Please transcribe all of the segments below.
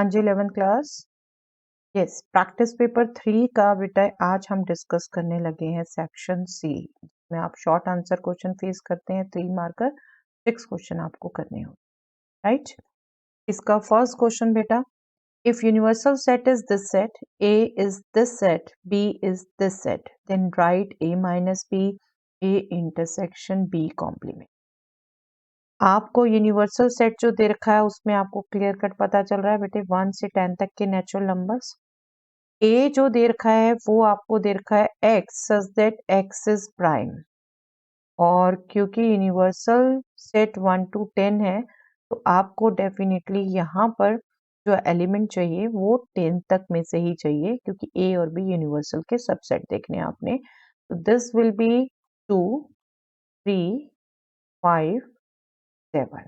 हाँ जी 11th class. Yes, practice paper 3 का बेटा आज हम डिस्कस करने लगे हैं सेक्शन सी में आप शॉर्ट आंसर क्वेश्चन फेस करते हैं 3 मार्कर 6 क्वेश्चन आपको करने हो राइट। इसका फर्स्ट क्वेश्चन बेटा, if universal set is this set, A is this set, B is this set, then write A minus B, A intersection B complement. आपको universal set जो दे रखा है उसमें आपको क्लियर कट पता चल रहा है बेटे 1 से 10 तक के नेचुरल नंबर्स। ए जो दे रखा है वो आपको दे रखा है x such that x is prime, और क्योंकि यूनिवर्सल सेट 1 to 10 है तो आपको डेफिनेटली यहाँ पर जो एलिमेंट चाहिए वो 10 तक में से ही चाहिए, क्योंकि ए और बी यूनिवर्सल के सबसेट देखने हैं आपने। तो दिस विल बी 2, 3, 5, 7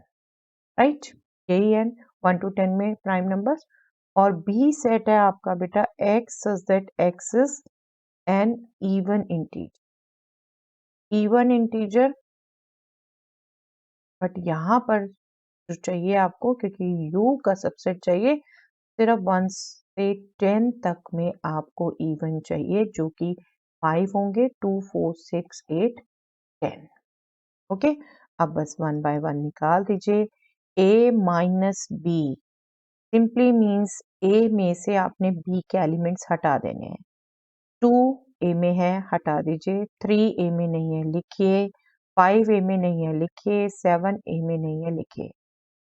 राइट। यही है 1 to 10 में प्राइम नंबर्स। और बी सेट है आपका बेटा x such that x is an even integer, but यहाँ पर जो चाहिए आपको, क्योंकि यू का सबसेट चाहिए, सिर्फ 1 से 10 तक में आपको इवन चाहिए, जो कि 5 होंगे, 2, 4, 6, 8, 10। ओके, अब बस 1 by 1 निकाल दीजिए। ए माइनस बी सिंपली मीन्स ए में से आपने बी के एलिमेंट्स हटा देने हैं। 2 ए में है, हटा दीजिए। 3 ए में नहीं है, लिखिए। 5 ए में नहीं है, लिखिए। 7 ए में नहीं है, लिखिए।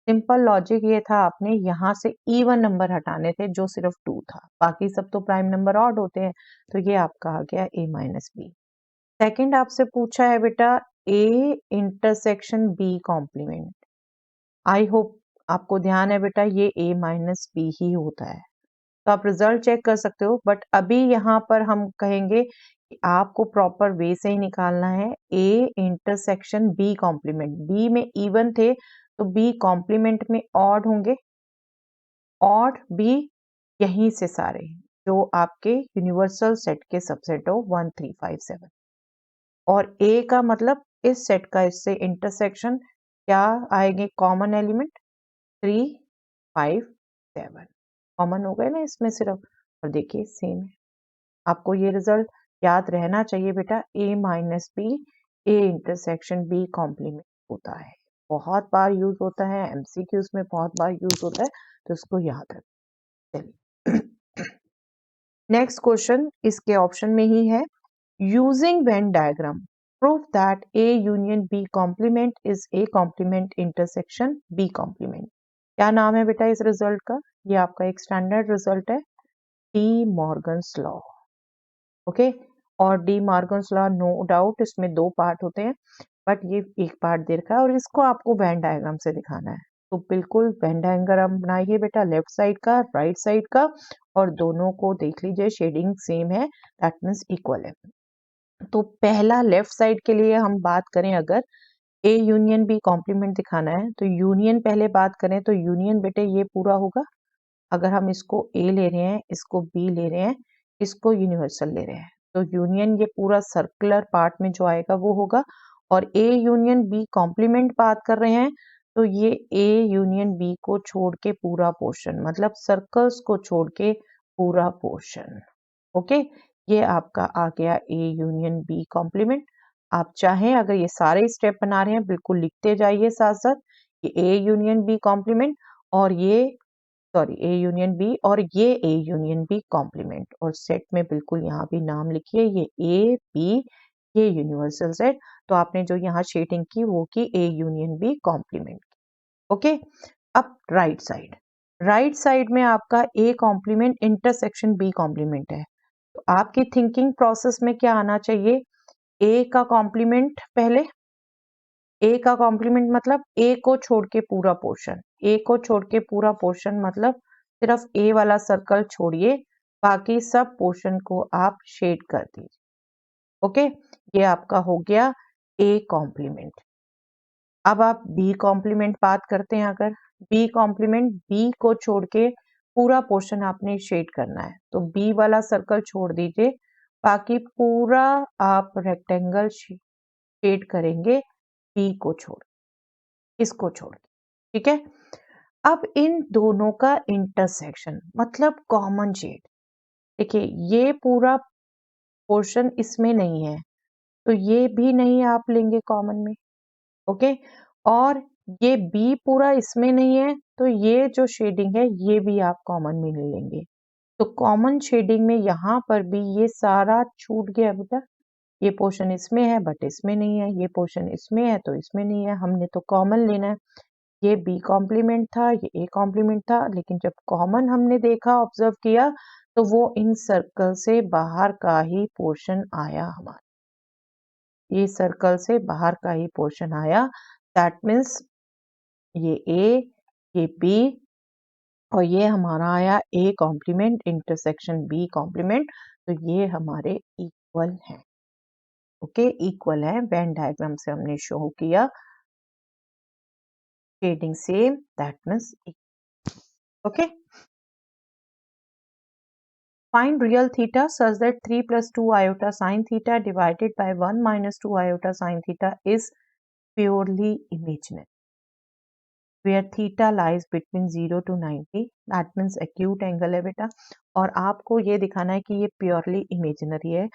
सिंपल लॉजिक ये था, आपने यहाँ से इवन नंबर हटाने थे जो सिर्फ 2 था, बाकी सब तो प्राइम नंबर ऑड होते हैं। तो ये आपका आ गया ए माइनस बी। सेकेंड आपसे पूछा है बेटा A intersection B complement. I hope आपको ध्यान है बेटा, ये ए माइनस बी ही होता है। तो आप रिजल्ट चेक कर सकते हो, बट अभी यहाँ पर हम कहेंगे कि आपको प्रॉपर वे से ही निकालना है। A intersection B complement, B में इवन थे तो बी कॉम्प्लीमेंट में ऑड होंगे, ऑड बी यहीं से सारे जो आपके यूनिवर्सल सेट के सबसेट हो 1, 3, 5, 7। और ए का मतलब इस सेट का इससे इंटरसेक्शन क्या आएंगे, कॉमन एलिमेंट 3, 5, 7 कॉमन हो गए ना इसमें सिर्फ। और देखिए सेम है। आपको ये रिजल्ट याद रहना चाहिए बेटा, A minus B, A intersection B complement होता है। बहुत बार यूज होता है, एमसीक्यूज में बहुत बार यूज होता है, तो इसको याद रखें। चलिए नेक्स्ट क्वेश्चन इसके ऑप्शन में ही है। Using Venn diagram prove that A union B complement is A complement intersection B complement. क्या नाम है बेटा इस रिजल्ट का? ये आपका एक स्टैंडर्ड रिजल्ट है, डी मॉर्गन्स लॉ। ओके, और De Morgan's law no doubt इसमें 2 पार्ट होते हैं, बट ये एक पार्ट दे रखा है और इसको आपको वेन डायग्राम से दिखाना है। तो बिल्कुल वेन डायग्राम बनाइए बेटा, लेफ्ट साइड का, राइट साइड का, और दोनों को देख लीजिए शेडिंग सेम है, दैट मीन्स इक्वल है। तो पहला लेफ्ट साइड के लिए हम बात करें, अगर ए यूनियन बी कॉम्प्लीमेंट दिखाना है तो यूनियन पहले बात करें तो यूनियन बेटे ये पूरा होगा। अगर हम इसको ए ले रहे हैं, इसको बी ले रहे हैं, इसको यूनिवर्सल ले रहे हैं, तो यूनियन ये पूरा सर्कुलर पार्ट में जो आएगा वो होगा। और ए यूनियन बी कॉम्प्लीमेंट बात कर रहे हैं तो ये ए यूनियन बी को छोड़ के पूरा पोर्शन, मतलब सर्कल्स को छोड़ के पूरा पोर्शन। ओके, ये आपका आ गया ए यूनियन बी कॉम्प्लीमेंट। आप चाहें अगर ये सारे स्टेप बना रहे हैं बिल्कुल लिखते जाइए साथ साथ, ये ए यूनियन बी कॉम्प्लीमेंट, और ये सॉरी ए यूनियन बी, और ये ए यूनियन बी कॉम्प्लीमेंट, और सेट में बिल्कुल यहाँ भी नाम लिखिए, ये ए बी, ये यूनिवर्सल सेट। तो आपने जो यहाँ शेडिंग की वो की A union B complement. Okay, अब राइट साइड में आपका A complement intersection B complement है। तो आपकी थिंकिंग प्रोसेस में क्या आना चाहिए, ए का कॉम्प्लीमेंट पहले, ए का कॉम्प्लीमेंट मतलब ए को छोड़ के पूरा पोर्शन, ए को छोड़ के पूरा पोर्शन मतलब सिर्फ ए वाला सर्कल छोड़िए, बाकी सब पोर्शन को आप शेड कर दीजिए। ओके, ये आपका हो गया ए कॉम्प्लीमेंट। अब आप बी कॉम्प्लीमेंट बात करते हैं, अगर बी कॉम्प्लीमेंट, बी को छोड़ के पूरा पोर्शन आपने शेड करना है, तो बी वाला सर्कल छोड़ दीजिए, बाकी पूरा आप रेक्टेंगल शेड करेंगे बी को छोड़, इसको छोड़, ठीक है। अब इन दोनों का इंटरसेक्शन मतलब कॉमन शेड, देखिए ये पूरा पोर्शन इसमें नहीं है तो ये भी नहीं आप लेंगे कॉमन में, ओके। और ये बी पूरा इसमें नहीं है तो ये जो शेडिंग है ये भी आप कॉमन में नहीं लेंगे। तो कॉमन शेडिंग में यहाँ पर भी ये सारा छूट गया बेटा, ये पोर्शन इसमें है बट इसमें नहीं है, ये पोर्शन इसमें है तो इसमें नहीं है, हमने तो कॉमन लेना है। ये बी कॉम्प्लीमेंट था, ये ए कॉम्प्लीमेंट था, लेकिन जब कॉमन हमने देखा ऑब्जर्व किया तो वो इन सर्कल से बाहर का ही पोर्शन आया हमारा, ये सर्कल से बाहर का ही पोर्शन आया। दैट मीन्स ये ए, ये बी और ये हमारा आया A complement intersection B complement, तो ये हमारे इक्वल हैं, ओके इक्वल है। वेन डायग्राम से हमने शो किया shading same, that means okay. Find real theta such that 3 plus 2 iota sine theta divided by 1 minus 2 iota sine theta is purely imaginary, where theta lies between 0 to 90, that means acute angle है बेटा। और आपको ये दिखाना है कि ये purely imaginary है,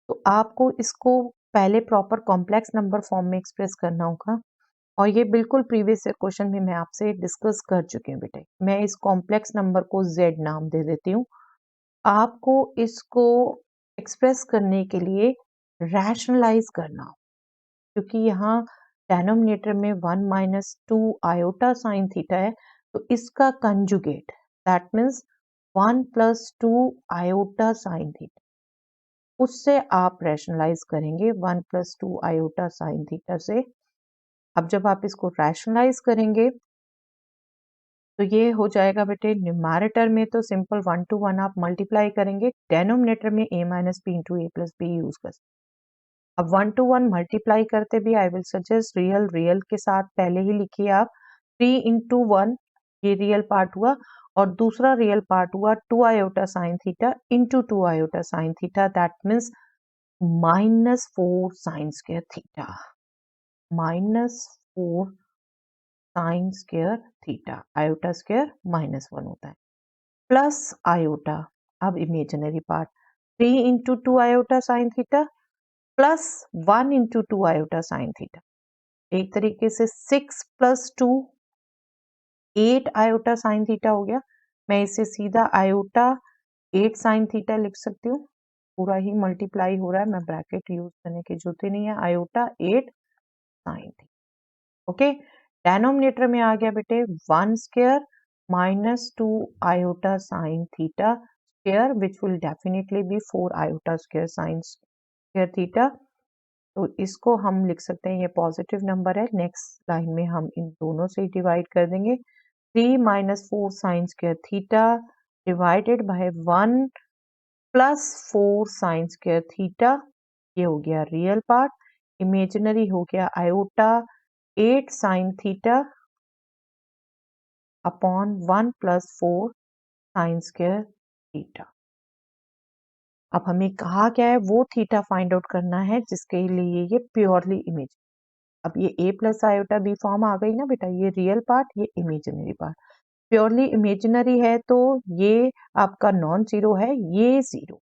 तो आपको इसको पहले प्रॉपर कॉम्प्लेक्स नंबर फॉर्म में एक्सप्रेस करना होगा। और ये बिल्कुल प्रीवियस क्वेश्चन में मैं आपसे डिस्कस कर चुकी हूँ बेटे। मैं इस कॉम्प्लेक्स नंबर को z नाम दे देती हूँ। आपको इसको एक्सप्रेस करने के लिए रैशनलाइज करना हो, क्योंकि यहाँ डेनोमिनेटर में 1 माइनस 2 आयोटा साइन थीटा है, तो इसका conjugate that means 1 plus 2 iota sine theta, उससे आप रैशनलाइज करेंगे 1 प्लस 2 आयोटा साइन थीटा से। अब जब आप इसको रैशनलाइज करेंगे तो ये हो जाएगा बेटे, न्यूमैरेटर में तो सिंपल 1 to 1 आप मल्टीप्लाई करेंगे, डेनोमिनेटर में a minus B into A plus B use कर। अब 1 to 1 मल्टीप्लाई करते भी I will suggest real, real के साथ पहले ही लिखिए आप 3 into 1, ये रियल पार्ट हुआ, और दूसरा रियल पार्ट हुआ 2 iota sine theta into 2 iota sine theta, that means minus 4 sine square theta, minus 4 sine square theta, iota square -1 होता है, प्लस आयोटा, अब imaginary part 3 into 2 iota sine theta plus 1 into 2 iota sine theta, एक तरीके से 6 plus 2 8 iota sine theta हो गया। मैं इसे सीधा आयोटा 8 साइन थीटा लिख सकती हूँ, पूरा ही मल्टीप्लाई हो रहा है, मैं ब्रैकेट यूज करने की जरूरत ही नहीं है, iota 8 sine theta, okay. Denominator में आ गया बेटे 1 square minus 2 iota sine theta square, which will definitely be 4 iota square sine square theta. तो इसको हम लिख सकते हैं, ये पॉजिटिव नंबर है, नेक्स्ट लाइन में हम इन दोनों से डिवाइड कर देंगे, 3 minus 4 sine square theta divided by 1 plus 4 sine square theta, ये हो गया रियल पार्ट, इमेजिनरी हो गया iota 8 sine theta upon 1 plus 4 sine square theta. अब हमें कहा क्या है, वो थीटा फाइंड आउट करना है जिसके लिए ये प्योरली इमेज। अब ये a plus iota B form आ गई ना बेटा, ये रियल पार्ट, ये इमेजिनरी पार्ट। प्योरली इमेजिनरी है तो ये आपका नॉन जीरो है, ये जीरो,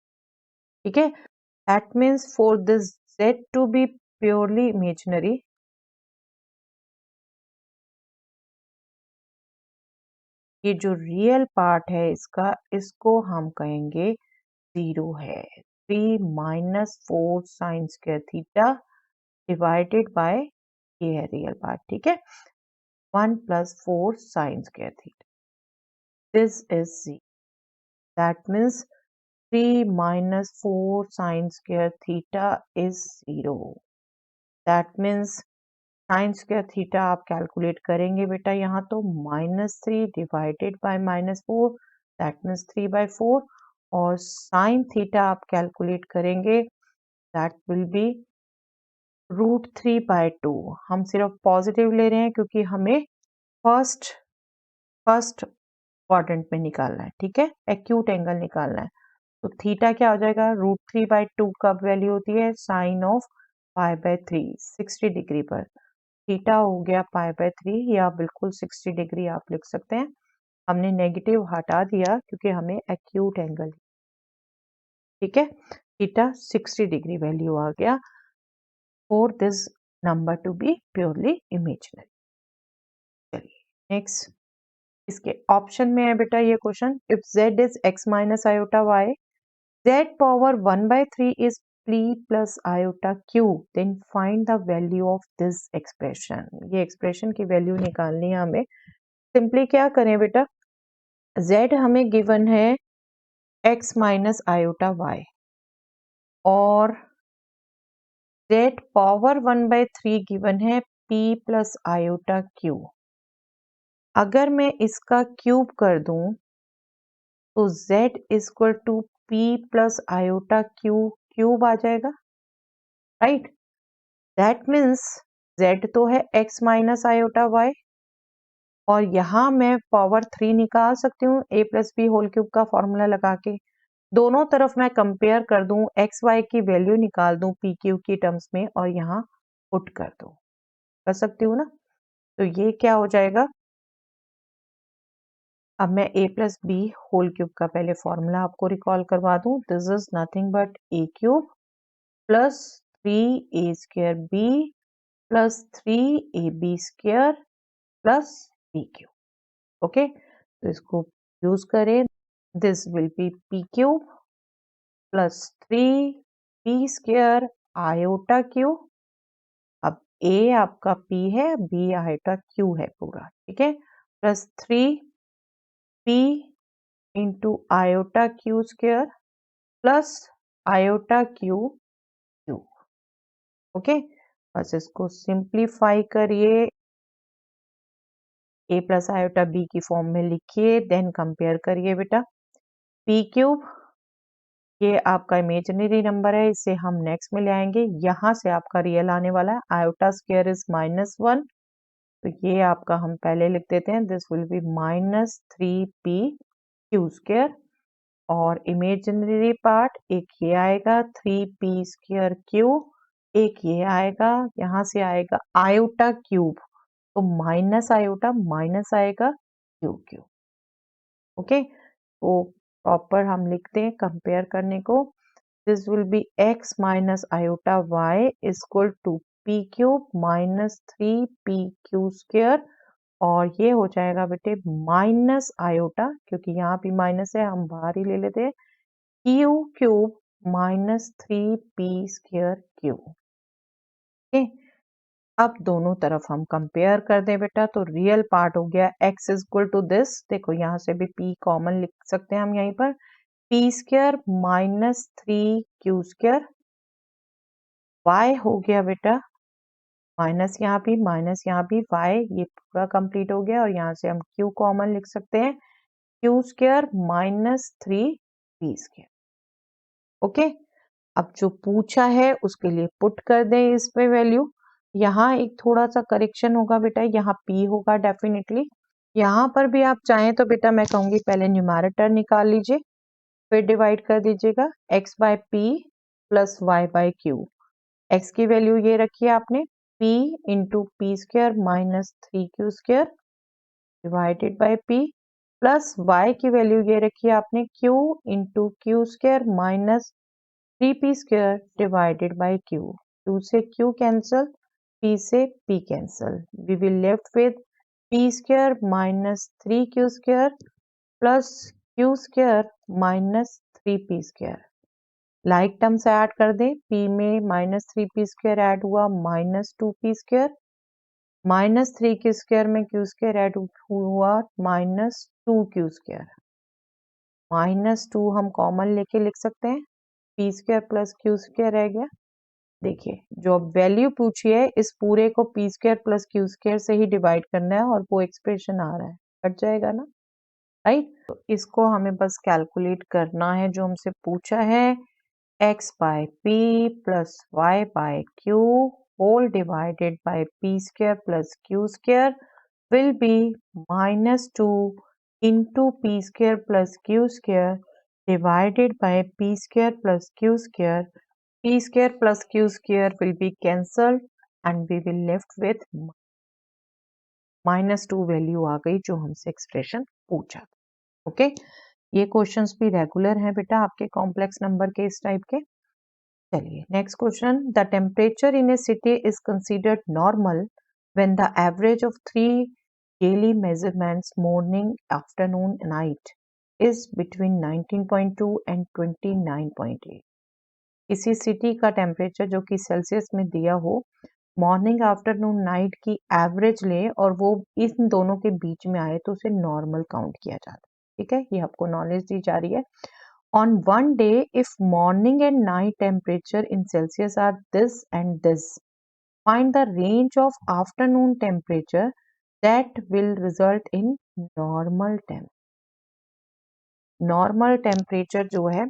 ठीक है। That means for this z to be purely imaginary, ये जो रियल पार्ट है इसका, इसको हम कहेंगे जीरो है। 3 minus 4 sine square theta divided by, ये है रियल पार्ट, ठीक है, 1 plus 4 sine square theta, this is z, that means 3 minus 4 sine square theta is 0. That means sine square theta आप कैलकुलेट करेंगे बेटा, यहाँ तो -3 डिवाइडेड बाय -4, दैट मीन्स 3/4, और साइन थीटा आप कैलकुलेट करेंगे, दैट विल बी √3/2। हम सिर्फ पॉजिटिव ले रहे हैं क्योंकि हमें फर्स्ट क्वाड्रेंट में निकालना है, ठीक है, एक्यूट एंगल निकालना है। तो थीटा क्या हो जाएगा, √3/2 कब वैल्यू होती है, साइन ऑफ π/3 60 डिग्री पर, थीटा हो गया π/3 या बिल्कुल 60 डिग्री आप लिख सकते हैं। हमने नेगेटिव हटा दिया क्योंकि हमें एक्यूट एंगल, ठीक है, थीटा 60 डिग्री वैल्यू आ गया for this number two be purely imaginary. चलिए नेक्स्ट, इसके ऑप्शन में है बेटा ये question, if z is x minus iota y, z power 1/3 is p plus iota q, then find the value of this expression। ये expression की value निकालनी है हमें। सिंपली क्या करें बेटा, z हमें गिवन है x माइनस आयोटा y और z पावर 1/3 गिवन है p प्लस आयोटा q। अगर मैं इसका क्यूब कर दूं तो z equal to p plus iota q cube आ जाएगा, राइट। दैट मीन्स z तो है x माइनस आयोटा y और यहाँ मैं पावर 3 निकाल सकती हूँ a plus B whole cube का फॉर्मूला लगा के। दोनों तरफ मैं कंपेयर कर दूं, एक्स वाई की वैल्यू निकाल दूं पी क्यू की टर्म्स में और यहाँ पुट कर दूं, कर सकती हूँ ना। तो ये क्या हो जाएगा, अब मैं a plus B whole cube का पहले फॉर्मूला आपको रिकॉल करवा दूं। This is nothing but a cube plus 3a square b plus 3ab square plus b cube. Okay, तो इसको यूज करें, this will be p cube plus 3p square iota Q. अब a आपका p है, b iota q है पूरा, ठीक है, plus 3p into iota Q square plus iota Q Q. Okay, बस इसको सिंप्लीफाई करिए, a प्लस आयोटा b की फॉर्म में लिखिए, देन कंपेयर करिए बेटा। p क्यूब ये आपका इमेजिनरी नंबर है, इसे हम नेक्स्ट में ले आएंगे, यहाँ से आपका रियल आने वाला है। आयोटा स्क्वायर इज -1, तो ये आपका हम पहले लिख देते हैं, this will B -3p Q square और इमेजिनरी पार्ट एक ये आएगा 3p स्क्वायर क्यू, एक ये आएगा, यहाँ से आएगा आयोटा क्यूब, तो माइनस आयोटा माइनस आएगा क्यू क्यू। ओके, तो प्रॉपर हम लिखते हैं कंपेयर करने को, this will be x minus iota y equal to p cube minus 3p Q square और ये हो जाएगा बेटे माइनस आयोटा, क्योंकि यहाँ भी माइनस है हम बाहर ही ले लेते हैं, Q cube minus 3p square Q. Okay, अब दोनों तरफ हम कंपेयर कर दें बेटा, तो रियल पार्ट हो गया x इक्वल टू दिस, देखो यहाँ से भी p कॉमन लिख सकते हैं हम यहीं पर, p square minus 3q square, y हो गया बेटा माइनस यहाँ भी y, ये पूरा कंप्लीट हो गया और यहाँ से हम q कॉमन लिख सकते हैं, q square minus 3p square. Okay, अब जो पूछा है उसके लिए पुट कर दें इस पे वैल्यू। यहाँ एक थोड़ा सा करेक्शन होगा बेटा, यहाँ p होगा डेफिनेटली, यहाँ पर भी आप चाहें तो बेटा मैं कहूँगी पहले न्यूमैरेटर निकाल लीजिए, फिर डिवाइड कर दीजिएगा x by p plus y by q। x की वैल्यू ये रखी आपने p into P square minus 3q square divided by p plus y की वैल्यू ये रखी आपने q into Q square minus 3p square divided by q। q से q cancel, p से p cancel, we will left with p square minus 3q square plus q square minus 3p square. Like terms add कर दें, p में minus 3p square add हुआ minus 2p square, minus 3q square में q square add हुआ minus 2q square, minus 2 हम common लेके लिख सकते हैं, p square plus q square रह गया। देखिए जो अब वैल्यू पूछी है इस पूरे को p square plus q square से ही डिवाइड करना है और वो एक्सप्रेशन आ रहा है, कट जाएगा ना, राइट। तो इसको हमें बस कैलकुलेट करना है जो हमसे पूछा है, x by p plus y by q whole divided by p square plus q square will be minus 2 into p square plus q square divided by p square plus q square. P square plus q square will be cancelled and we will left with -2 value आ गई जो हमसे expression पूछा। Okay, ये questions भी regular हैं बेटा आपके complex number के इस टाइप के। चलिए next question, the temperature in A city is considered normal when the average of 3 daily measurements morning afternoon night is between 19.2 and 29.8। किसी सिटी का टेम्परेचर जो कि सेल्सियस में दिया हो, मॉर्निंग आफ्टरनून नाइट की एवरेज ले और वो इन दोनों के बीच में आए तो उसे नॉर्मल काउंट किया जाता है। ठीक है, ये आपको नॉलेज दी जा रही है। On one day, if morning and night temperature in Celsius are this and this, find the range of afternoon temperature that will result in normal temp. Normal temperature जो है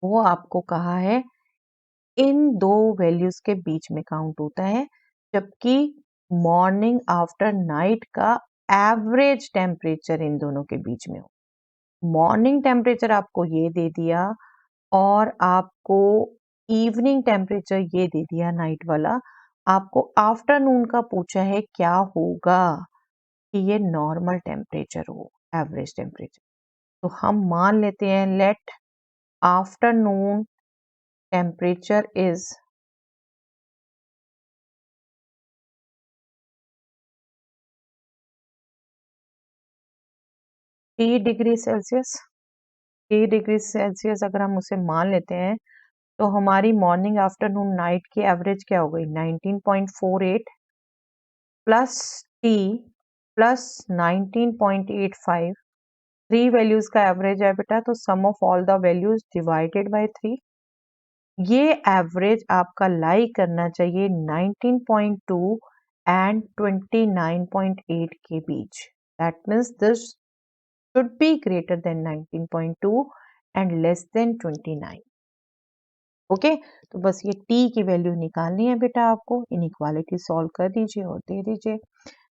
वो आपको कहा है इन दो वैल्यूज के बीच में काउंट होता है, जबकि मॉर्निंग आफ्टर नाइट का एवरेज टेम्परेचर इन दोनों के बीच में हो। मॉर्निंग टेम्परेचर आपको ये दे दिया और आपको इवनिंग टेम्परेचर ये दे दिया नाइट वाला, आपको आफ्टरनून का पूछा है क्या होगा कि ये नॉर्मल टेम्परेचर हो, एवरेज टेम्परेचर। तो हम मान लेते हैं late afternoon temperature is 3 degree Celsius. 3 degree Celsius अगर हम उसे मान लेते हैं तो हमारी मॉर्निंग आफ्टरनून नाइट की एवरेज क्या हो गई 19.48 प्लस टी प्लस 19.85। 3 वैल्यूज का एवरेज है बेटा, तो sum of all the values divided by 3। ये एवरेज आपका लाई करना चाहिए 19.2 एंड 29.8 के बीच। That means this should be greater than 19.2 and less than 29। Okay, तो बस ये t की वैल्यू निकालनी है बेटा आपको। इनइक्वालिटी सॉल्व कर दीजिए और दे दीजिए।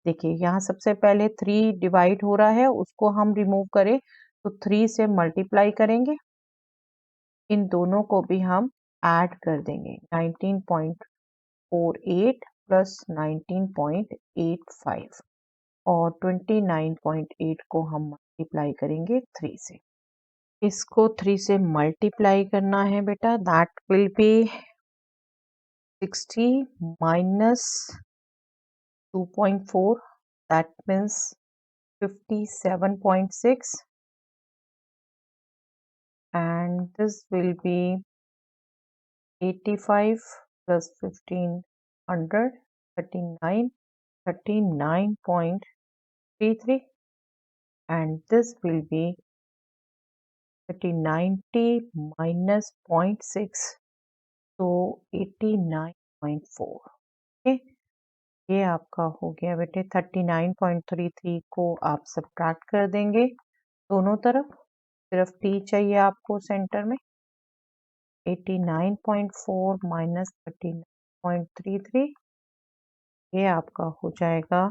देखिए यहाँ सबसे पहले 3 डिवाइड हो रहा है, उसको हम रिमूव करें तो 3 से मल्टीप्लाई करेंगे, इन दोनों को भी हम ऐड कर देंगे 19.48 प्लस 19.85 और 29.8 को हम मल्टीप्लाई करेंगे 3 से। इसको 3 से मल्टीप्लाई करना है बेटा, that will be 60 minus 2.4, that means 57.6, and this will be 85 plus 1500, 39.33, and this will be 3090 minus 0.6, so 89.4। okay, ये आपका हो गया बेटे। 39.33 को आप सब्ट्रैक्ट कर देंगे दोनों तरफ, सिर्फ टी चाहिए आपको सेंटर में। 89.4 माइनस 39.33, ये आपका हो जाएगा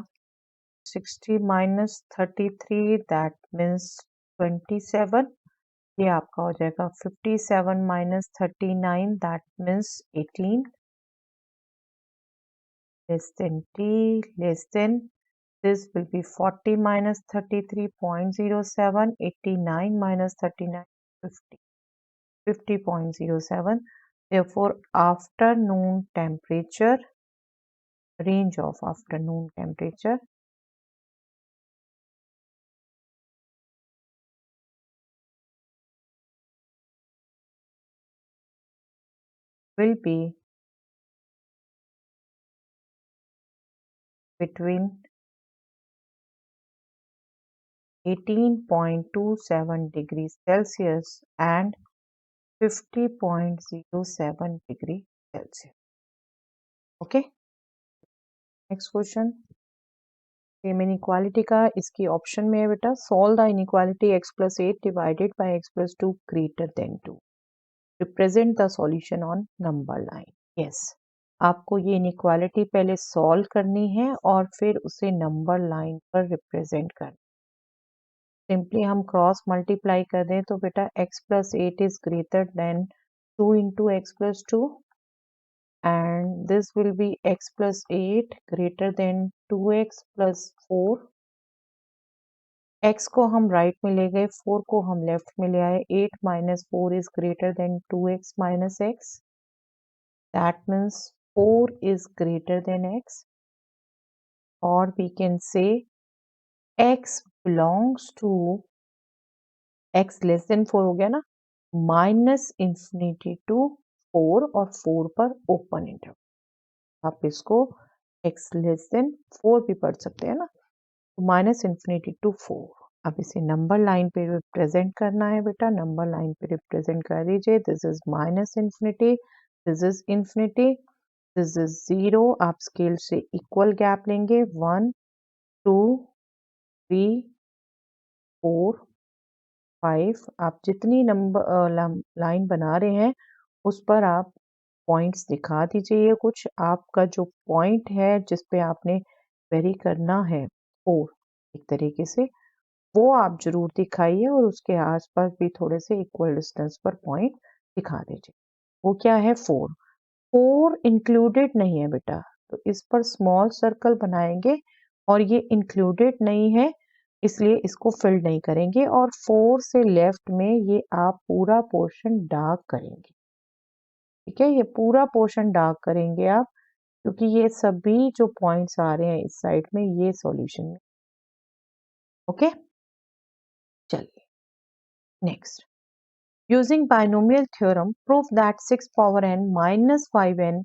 60 माइनस 33, दैट मीन्स 27। ये आपका हो जाएगा 57 minus 39, that means 18, less than t, less than, this will be 40 minus 33.07, 89 minus 39, 50, 50.07. Therefore, afternoon temperature, range of afternoon temperature will be between 18.27 degrees Celsius and 50.07 degree Celsius. Okay. Next question. Same inequality का इसकी option में है बेटा, solve the inequality x plus 8 divided by x plus 2 greater than 2, represent the solution on number line. Yes, आपको ये inequality पहले solve करनी है और फिर उसे नंबर लाइन पर रिप्रेजेंट करना। सिंपली हम क्रॉस मल्टीप्लाई कर दें तो बेटा x plus 8 is greater than 2 into x plus 2, and this will be x plus 8 greater than 2x plus 4. x को हम राइट में ले गए, 4 को हम लेफ्ट में ले आए. 8 minus 4 is greater than 2x minus x. That means 4 is greater than x. Or we can say x belongs to x less than 4 हो गया ना, माइनस इंफिनिटी टू 4 और 4 पर ओपन इंटरवल. आप इसको x लेस देन 4 भी पढ़ सकते हैं ना, तो माइनस इंफिनिटी टू 4. अब इसे नंबर लाइन पे रिप्रेजेंट करना है बेटा, नंबर लाइन पे रिप्रेजेंट कर दीजिए. This is minus infinity, this is infinity, this is 0. आप स्केल से इक्वल गैप लेंगे. 1 2 3 4 5. आप जितनी नंबर लाइन बना रहे हैं उस पर आप पॉइंट्स दिखा दीजिए. ये कुछ आपका जो पॉइंट है जिस पे आपने वेरी करना है 4 एक तरीके से, वो आप जरूर दिखाइए और उसके आसपास भी थोड़े से इक्वल डिस्टेंस पर पॉइंट दिखा दीजिए. वो क्या है 4. 4 इंक्लूडेड नहीं है बेटा, तो इस पर स्मॉल सर्कल बनाएंगे और ये इंक्लूडेड नहीं है इसलिए इसको फिल नहीं करेंगे. और 4 से लेफ्ट में ये आप पूरा पोर्शन डार्क करेंगे. ठीक है, ये पूरा पोर्शन डार्क करेंगे आप, क्योंकि ये सभी जो पॉइंट्स आ रहे हैं इस साइड में ये सॉल्यूशन में. ओके, चलिए next. Using binomial theorem prove that 6 power n minus 5n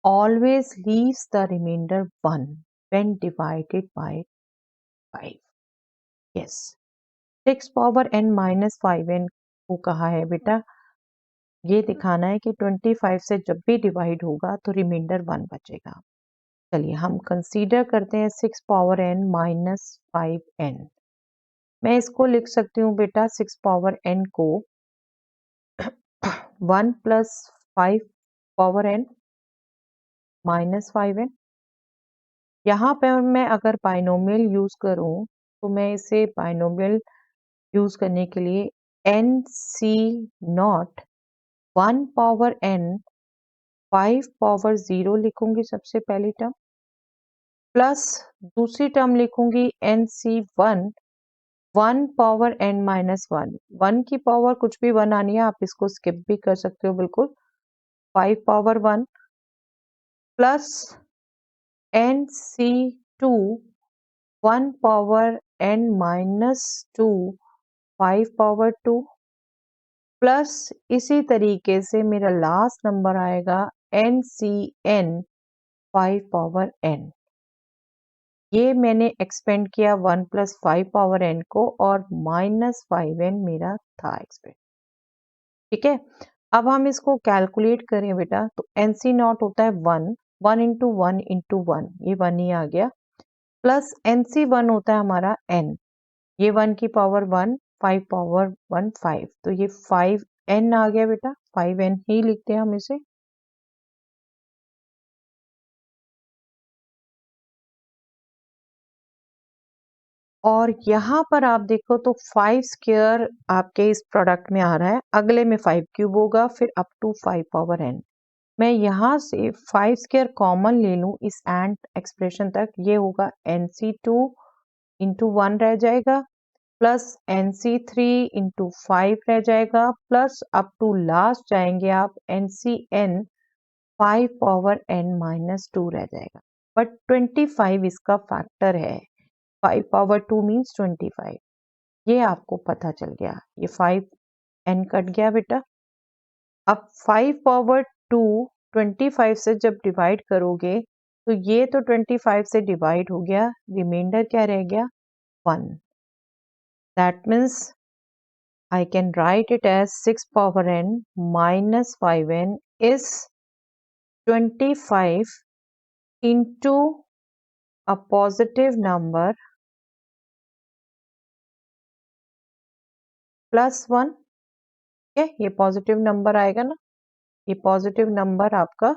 always leaves the remainder 1 when divided by 5. yes, 6 power n minus 5n को कहा है बेटा, ये दिखाना है कि 25 से जब भी डिवाइड होगा तो रिमाइंडर 1 बचेगा. चलिए हम कंसीडर करते हैं 6 पावर n माइनस 5n. मैं इसको लिख सकती हूँ बेटा 6 पावर n को 1 plus 5 power n minus 5n. यहाँ पर मैं अगर बाइनोमियल यूज करूँ तो मैं इसे बाइनोमियल यूज करने के लिए n c not 1 power n 5 power 0 लिखूंगी सबसे पहली टर्म, प्लस दूसरी टर्म लिखूंगी n c 1 1 power n minus 1. 1 की पावर कुछ भी 1 आनी है, आप इसको स्किप भी कर सकते हो बिल्कुल. 5 power 1 plus n c 2 1 power n minus 2 5 power 2, plus इसी तरीके से मेरा लास्ट नंबर आएगा n c n 5 power n. ये मैंने एक्सपेंड किया 1 प्लस 5 पावर n को और माइनस 5n मेरा था एक्सपेंड. ठीक है, अब हम इसको कैलकुलेट करें बेटा तो एन सी नॉट होता है 1, 1 इंटू 1 इंटू 1, ये 1 ही आ गया, प्लस एन सी 1 होता है हमारा n, ये 1 की पावर 1 5 पावर 1 5, तो ये 5n आ गया बेटा. 5n ही लिखते हैं हम इसे. और यहाँ पर आप देखो तो 5 स्क्वायर आपके इस प्रोडक्ट में आ रहा है, अगले में 5 क्यूब होगा, फिर अप टू 5 पावर n. मैं यहाँ से 5 स्क्वायर कॉमन ले लूँ इस एंड एक्सप्रेशन तक, ये होगा nc2 इंटू 1 रह जाएगा, प्लस nc3 इंटू 5 रह जाएगा, प्लस अप टू लास्ट जाएंगे आप ncn 5 पावर n माइनस 2 रह जाएगा. बट 25 इसका फैक्टर है, 5 पावर 2 मीन्स 25. ये आपको पता चल गया, ये 5n कट गया बेटा. अब 5 पावर 2 25 से जब डिवाइड करोगे तो ये तो 25 से डिवाइड हो गया, रिमाइंडर क्या रह गया 1. That means I can write it as 6 power n minus 5n is 25 into a positive number plus 1. ये पॉजिटिव नंबर आएगा ना, ये पॉजिटिव नंबर आपका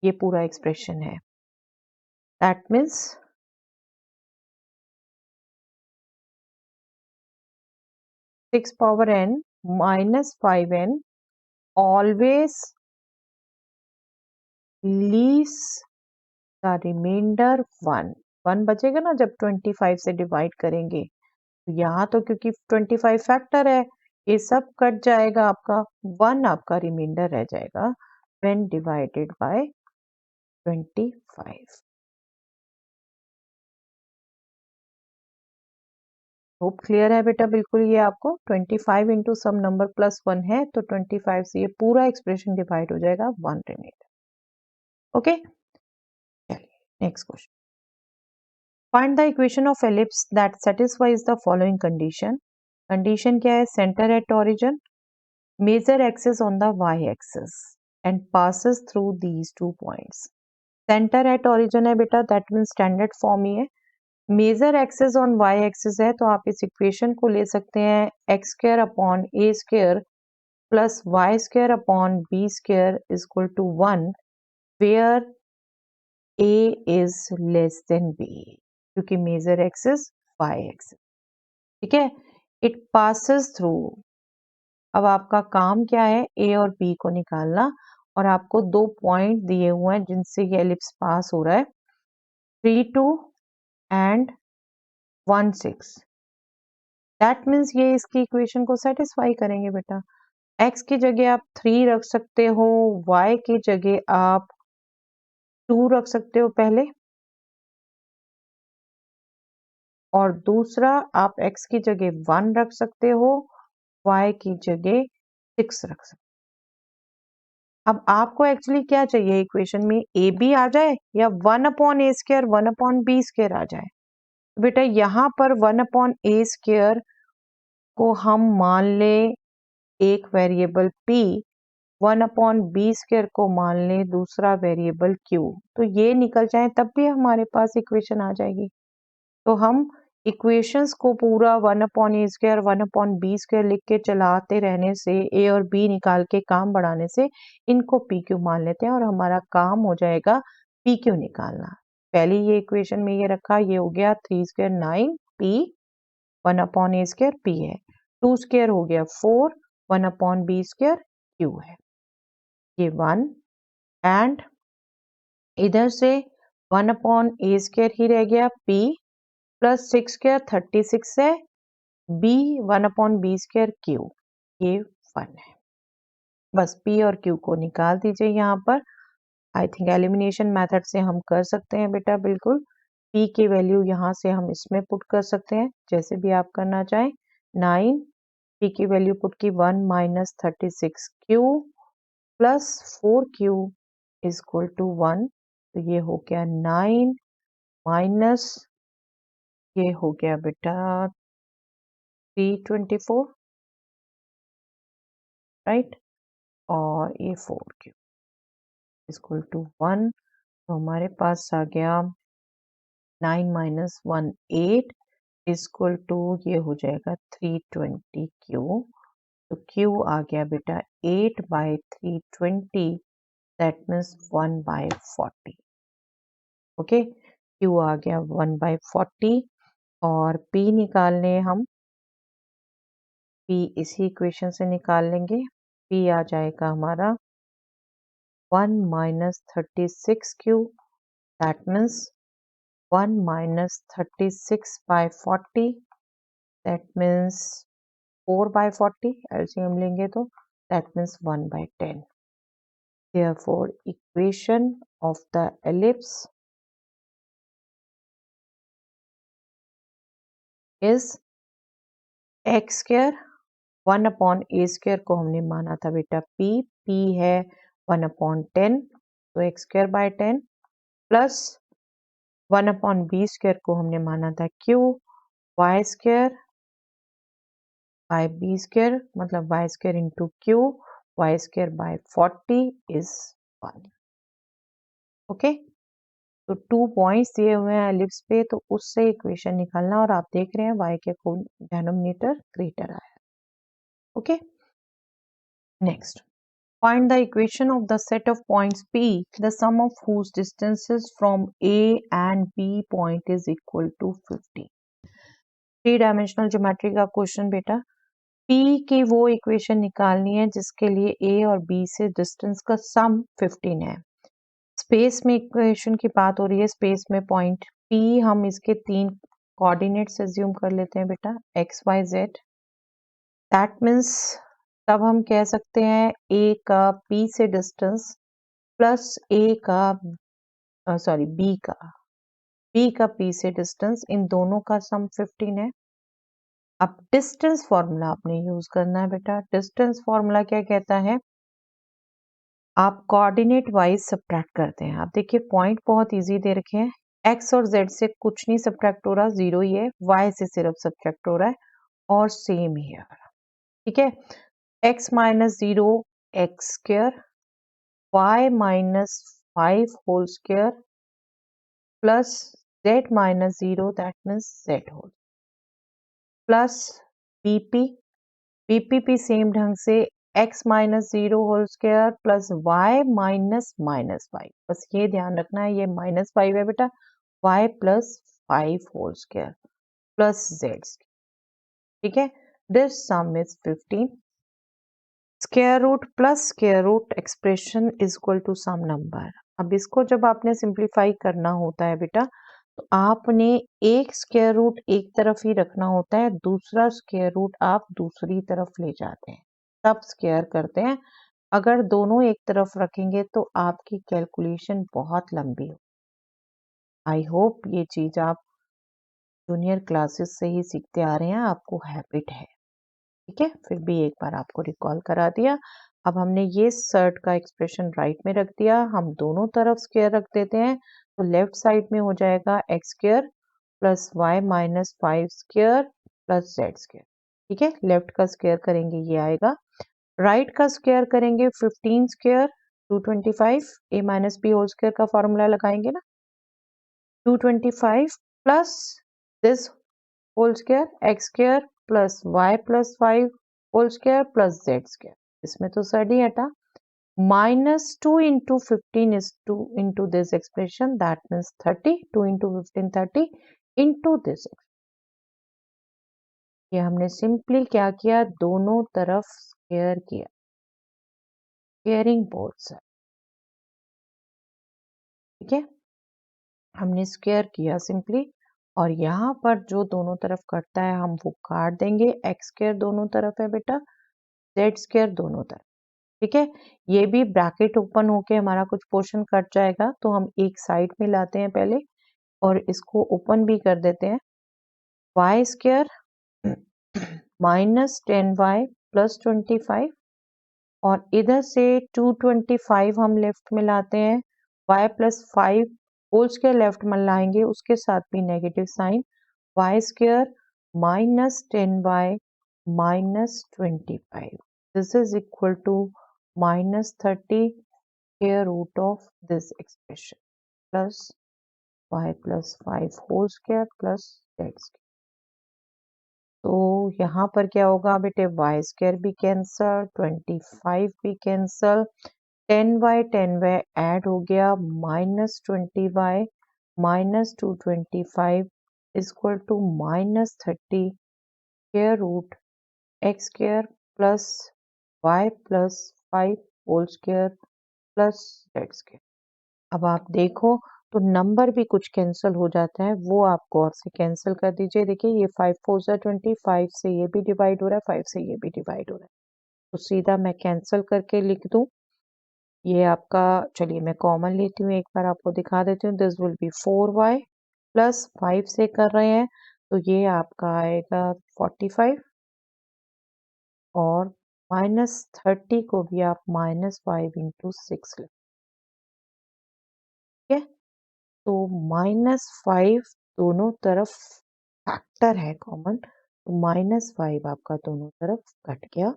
ये पूरा एक्सप्रेशन है. That means 6 power n minus 5n always leaves the remainder 1 बचेगा ना जब 25 से डिवाइड करेंगे। तो यहाँ तो क्योंकि 25 फैक्टर है, ये सब कट जाएगा, आपका 1 आपका रिमाइंडर रह जाएगा when divided by 25। Hope clear है बेटा, बिल्कुल। ये आपको 25 इंटू सम नंबर प्लस 1 है, तो 25 से ये पूरा एक्सप्रेशन डिवाइड हो जाएगा, 1 रिमाइंडर। ओके, चलिए next question. Find the equation of ellipse that satisfies the following condition. Condition क्या है? Centre at origin, major axis on the y axis and passes through these 2 points. Centre at origin है बेटा, that mean standard form ही है। Major axis on y axis है, तो आप इस इक्वेशन को ले सकते हैं x square upon a square plus y square upon b square is equal to 1 where a is less than b, क्योंकि मेजर एक्सिस वाई एक्सिस। ठीक है, इट पासेस थ्रू। अब आपका काम क्या है? ए और बी को निकालना, और आपको 2 पॉइंट दिए हुए हैं जिनसे ये एलिप्स पास हो रहा है, 3, 2 एंड 1, 6। दैट मीन्स ये इसकी इक्वेशन को सेटिस्फाई करेंगे बेटा। x की जगह आप 3 रख सकते हो, y की जगह आप 2 रख सकते हो पहले, और दूसरा आप x की जगह 1 रख सकते हो, y की जगह 6 रख सकते हो। अब आपको एक्चुअली क्या चाहिए इक्वेशन में? ए बी आ जाए या 1/a² 1/b² आ जाए? बेटा यहाँ पर 1/a² को हम मान ले एक वेरिएबल p, 1/b² को मान ले दूसरा वेरिएबल q, तो ये निकल जाए तब भी हमारे पास इक्वेशन आ जाएगी। तो हम इक्वेशंस को पूरा 1/a² 1/b² लिख के चलाते रहने से, a और b निकाल के काम बढ़ाने से इनको pq मान लेते हैं और हमारा काम हो जाएगा pq निकालना। पहले ये इक्वेशन में ये रखा, ये हो गया 3² 9 p 1/a² p है, 2² हो गया 4 1/b² q है, ये 1 एंड इधर से 1/a² ही रह गया p प्लस 6² 36 है, b 1/b² q, ये 1 है। बस p और q को निकाल दीजिए यहाँ पर। आई थिंक एलिमिनेशन मेथड से हम कर सकते हैं बेटा, बिल्कुल। p की वैल्यू यहाँ से हम इसमें पुट कर सकते हैं, जैसे भी आप करना चाहें। 9 p की वैल्यू पुट की 1 minus 36q plus 4q is equal to 1, तो ये हो गया 9 माइनस, ये हो गया बेटा 324, राइट, और ये 4q इक्वल टू 1, तो हमारे पास आ गया 9 माइनस 1 8 इक्वल टू, ये हो जाएगा 320q, तो q आ गया बेटा 8/320, दैट मीन्स 1/40। ओके, q आ गया 1/40, और p निकालने हम, p इसी इक्वेशन से निकाल लेंगे। p आ जाएगा हमारा 1 minus 36q, that means 1 minus 36/40, that means 4/40, LCM लेंगे तो that means 1/10। Therefore, equation of the ellipse is x² 1/a² को हमने माना था बेटा p है 1/10, तो x²/10 प्लस 1/b² को हमने माना था q, y² by b² मतलब y² into q, y²/40 is 1। Okay, तो 2 पॉइंट्स दिए हुए हैं एलिप्स पे, तो उससे इक्वेशन निकालना, और आप देख रहे हैं y के डिनोमिनेटर ग्रेटर आया। Okay, next, find the equation of the set of points P, the sum of whose distances from A and B point is equal to 50। 3 dimensional geometry का क्वेश्चन बेटा। P की वो equation निकालनी है जिसके लिए A और B से डिस्टेंस का सम 15 है। स्पेस में इक्वेशन की बात हो रही है, स्पेस में पॉइंट पी हम इसके 3 कोऑर्डिनेट्स एज्यूम कर लेते हैं बेटा, x y z. That means तब हम कह सकते हैं ए का पी से डिस्टेंस प्लस ए का सॉरी बी का पी से डिस्टेंस, इन दोनों का सम 15 है। अब डिस्टेंस फॉर्मूला आपने यूज करना है बेटा। डिस्टेंस फॉर्मूला क्या कहता है, आप कोऑर्डिनेट वाइज सब्ट्रैक्ट करते हैं। आप देखिए पॉइंट बहुत इजी दे रखे हैं, एक्स और जेड से कुछ नहीं सब्ट्रैक्ट हो रहा, जीरो ही है, वाई से सिर्फ सब्ट्रैक्ट हो रहा है और सेम ही है। ठीक है, x minus zero x square, y minus 5 whole square plus z minus zero that means z whole plus बीपी, बीपीपी सेम ढंग से x minus zero whole square plus y minus minus five, बस ये ध्यान रखना है ये माइनस फाइव है बेटा, y plus 5 whole square plus z। ठीक है, this some is 15। Square root plus square root expression is equal to some number. अब इसको जब आपने सिंप्लीफाई करना होता है बेटा, तो आपने एक स्क्वायर रूट एक तरफ ही रखना होता है, दूसरा स्क्वायर रूट आप दूसरी तरफ ले जाते हैं, तब स्क्वायर करते हैं। अगर दोनों एक तरफ रखेंगे तो आपकी कैलकुलेशन बहुत लंबी हो। आई होप ये चीज आप जूनियर क्लासेस से ही सीखते आ रहे हैं, आपको हैबिट है। ठीक है, फिर भी एक बार आपको रिकॉल करा दिया। अब हमने ये सर्ट का एक्सप्रेशन राइट में रख दिया, हम दोनों तरफ स्क्वायर रख देते हैं, तो लेफ्ट साइड में हो जाएगा x square plus y minus 5 square plus z square. ठीक है, लेफ्ट का स्क्वायर करेंगे ये आएगा, राइट का स्क्वायर करेंगे 15 square 225, a minus b whole square का फॉर्मूला लगाएंगे ना, 225 plus this whole square x square plus y plus 5 whole square plus z square, इसमें तो सड ही हटा, minus 2 into 15 is 2 into this expression, that means 30, 2 into 15 30 into this। ये हमने simply क्या किया, दोनों तरफ स्क्वायर किया, स्क्वायरिंग बोथ साइड। ठीक है, हमने स्क्वायर किया सिंपली, और यहाँ पर जो दोनों तरफ कटता है हम वो काट देंगे, एक्स स्क्वायर दोनों तरफ है बेटा, जेड स्क्वायर दोनों तरफ। ठीक है, ये भी ब्रैकेट ओपन होके हमारा कुछ पोर्शन कट जाएगा, तो हम एक साइड में लाते हैं पहले और इसको ओपन भी कर देते हैं, y square minus 10y plus 25, और इधर से 225 हम लेफ्ट में लाते हैं, y plus 5 whole square left में लाएंगे, उसके साथ भी negative sign, y square minus 10y minus 25, this is equal to minus 30 square root of this expression plus y plus 5 whole square plus z square. तो यहाँ पर क्या होगा बेटे, वाई स्क्वायर भी कैंसल, 25 भी कैंसल, 10y ऐड हो गया, minus 20y minus 225 equal to minus 30 square root x square plus y plus 5 whole square plus z square. अब आप देखो तो नंबर भी कुछ कैंसिल हो जाता है, वो आप गौर से कैंसिल कर दीजिए। देखिए ये 5 4 जा 25 से ये भी डिवाइड हो रहा है, 5 से ये भी डिवाइड हो रहा है, तो सीधा मैं कैंसिल करके लिख दूं ये आपका। चलिए मैं कॉमन लेती हूँ, एक बार आपको दिखा देती हूँ, this will B 4y plus 5 से कर रहे हैं तो ये आपका आएगा 45, और माइनस 30 को भी आप माइनस 5 इंटू 6 लिख, ठीक है। तो माइनस 5 दोनों तरफ फैक्टर है कॉमन, तो माइनस 5 आपका दोनों तरफ कट गया,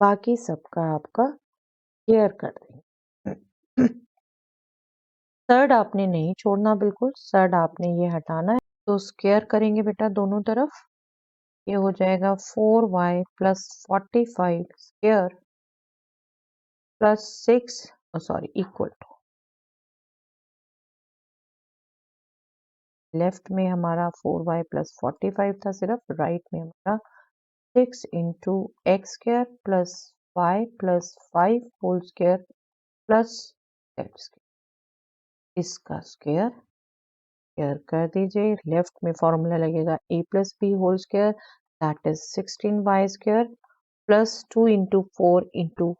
बाकी सबका आपका क्लियर कर देंगे। सर्ड आपने नहीं छोड़ना बिल्कुल, सर्ड आपने ये हटाना है, तो स्क्वायर करेंगे बेटा दोनों तरफ, ये हो जाएगा 4y plus 45 square plus 6 sorry equal to, left में हमारा 4y प्लस 45 था सिर्फ, राइट में हमारा 6 into x square plus y plus 5 whole square plus z square. इसका स्क्वायर कर दीजिए। लेफ्ट में फॉर्मूला लगेगा a+b whole square, that is 16y² plus 2 into 4 into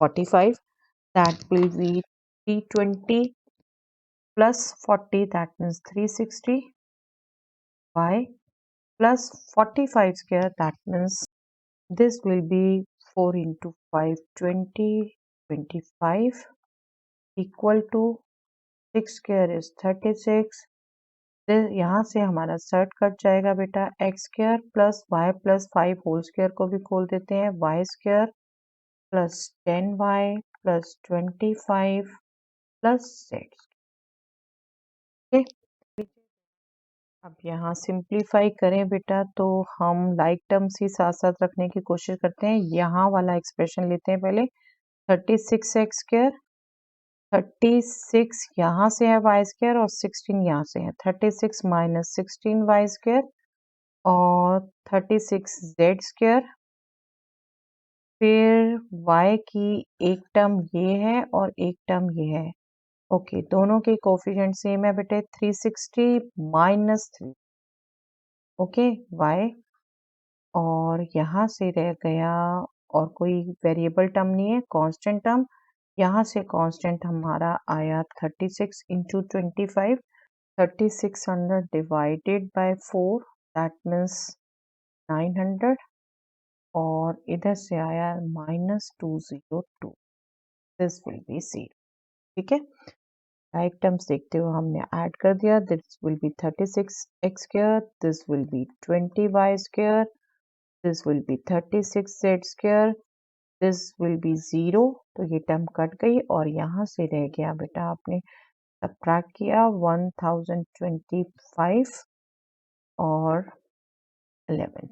45, that will be 320 plus 40, that means 360 y plus 45 square, that means this will be 4 into 5 20 25 equal to 6 square is 36। यहाँ से हमारा shirt cut जाएगा बेटा। X square plus y plus 5 whole square को भी खोल देते हैं, y square plus 10y plus 25 plus z। अब यहाँ सिंप्लीफाई करें बेटा तो हम लाइक टर्म्स ही साथ साथ रखने की कोशिश करते हैं। यहाँ वाला एक्सप्रेशन लेते हैं पहले, 36x², 36 यहाँ से है y² और 16 यहाँ से है, 36 माइनस 16y² और 36z²। फिर y की एक टर्म ये है और एक टर्म ये है। ओके, दोनों के कोफिशिएंट सेम है बेटे, 360 माइनस 3। ओके, y और यहाँ से रह गया और कोई वेरिएबल टर्म नहीं है, कांस्टेंट टर्म। यहाँ से कांस्टेंट हमारा आया 36 into 25, 3600 divided by 4, that means 900 और इधर से आया -202, दिस विल बी सी। ठीक है, राइट टर्म्स देखते हुए हमने ऐड कर दिया। This will B 36x², this will B 20y², this will B 36z², this will B 0, तो ये टर्म कट गई और यहाँ से रह गया बेटा, आपने सबट्रैक्ट किया 1025 और 11।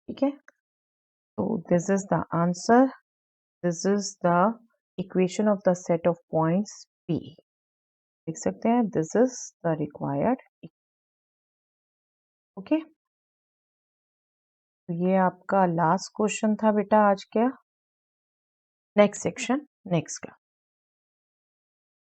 ठीक है, तो this is the answer, this is the equation of the set of points P। देख सकते हैं, this is the required. Okay, तो ये आपका लास्ट क्वेश्चन था बेटा आज का। Next section next class.